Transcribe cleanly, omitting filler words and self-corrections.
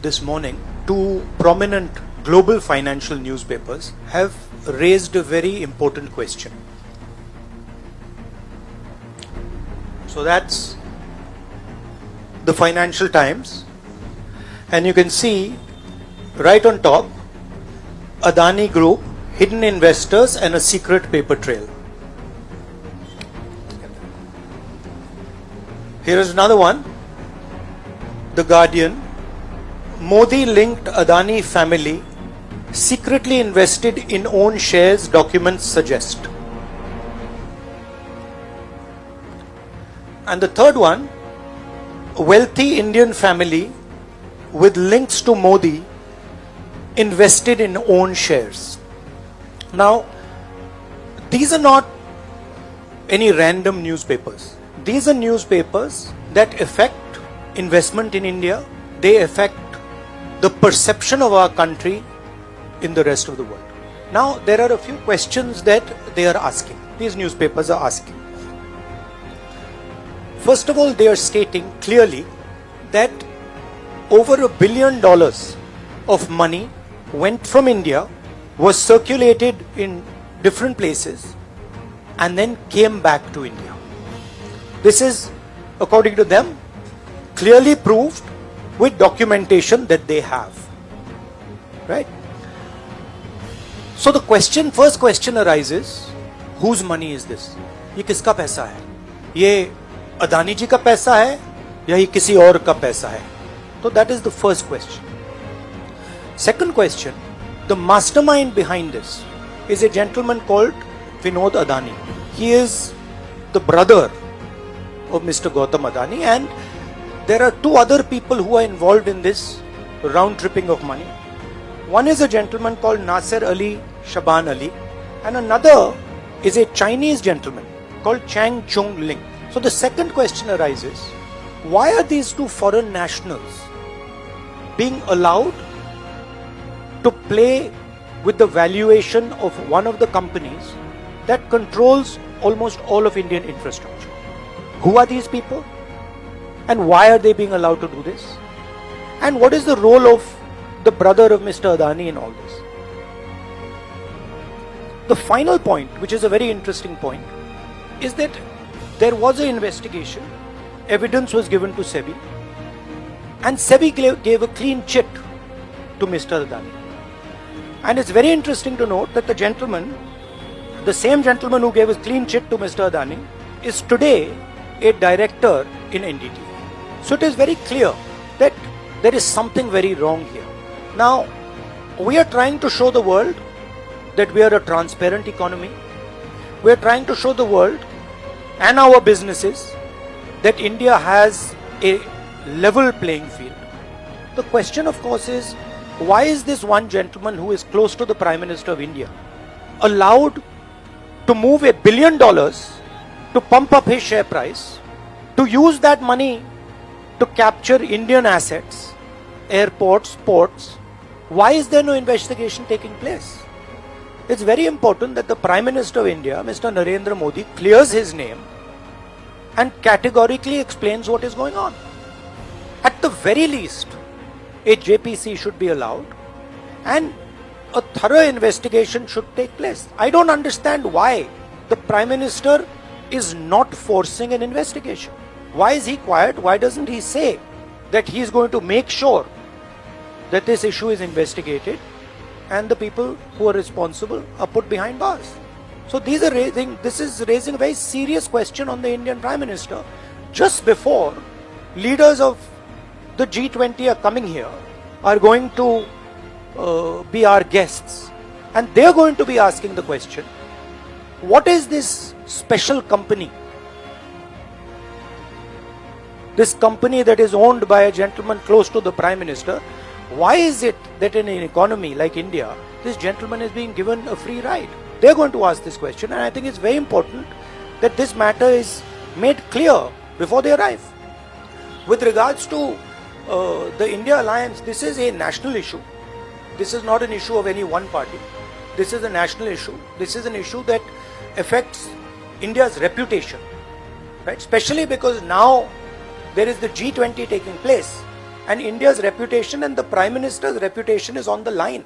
This morning, two prominent global financial newspapers have raised a very important question. So that's the Financial Times, and you can see right on top, Adani Group, hidden investors and a secret paper trail. Here is another one, The Guardian. Modi linked Adani family secretly invested in own shares, documents suggest. And the third one, a wealthy Indian family with links to Modi invested in own shares. Now, these are not any random newspapers. These are newspapers that affect investment in India. They affect the perception of our country in the rest of the world. Now, there are a few questions that they are asking. These newspapers are asking. First of all, they are stating clearly that over $1 billion of money went from India, was circulated in different places, and then came back to India. This is, according to them, clearly proved with documentation that they have. Right? So the first question arises, whose money is this? ये किसका पैसा है? ये अदानी जी का पैसा है या ये किसी और का पैसा है? So that is the first question. Second question, the mastermind behind this is a gentleman called Vinod Adani. He is the brother of Mr. Gautam Adani, and there are two other people who are involved in this round tripping of money. One is a gentleman called Nasser Ali Shaban Ali, and another is a Chinese gentleman called Chang Chung Ling. So the second question arises, why are these two foreign nationals being allowed to play with the valuation of one of the companies that controls almost all of Indian infrastructure? Who are these people? And why are they being allowed to do this? And what is the role of the brother of Mr. Adani in all this? The final point, which is a very interesting point, is that there was an investigation, evidence was given to SEBI, and SEBI gave a clean chit to Mr. Adani. And it's very interesting to note that the same gentleman who gave a clean chit to Mr. Adani is today a director in NDT. So it is very clear that there is something very wrong here. Now, we are trying to show the world that we are a transparent economy. We are trying to show the world and our businesses that India has a level playing field. The question, of course, is why is this one gentleman who is close to the Prime Minister of India allowed to move $1 billion to pump up his share price, to use that money to capture Indian assets, airports, ports? Why is there no investigation taking place? It's very important that the Prime Minister of India, Mr. Narendra Modi, clears his name and categorically explains what is going on. At the very least, a JPC should be allowed and a thorough investigation should take place. I don't understand why the Prime Minister is not forcing an investigation. Why is he quiet? Why doesn't he say that he is going to make sure that this issue is investigated and the people who are responsible are put behind bars? So this is raising a very serious question on the Indian Prime Minister just before leaders of the G20 are coming here, are going to be our guests, and they are going to be asking the question, what is this special company? This company that is owned by a gentleman close to the Prime Minister, why is it that in an economy like India, this gentleman is being given a free ride? They are going to ask this question, and I think it's very important that this matter is made clear before they arrive. With regards to the India alliance, this is a national issue. This is not an issue of any one party. This is a national issue. This is an issue that affects India's reputation, right? Especially because now there is the G20 taking place, And India's reputation and the Prime Minister's reputation is on the line.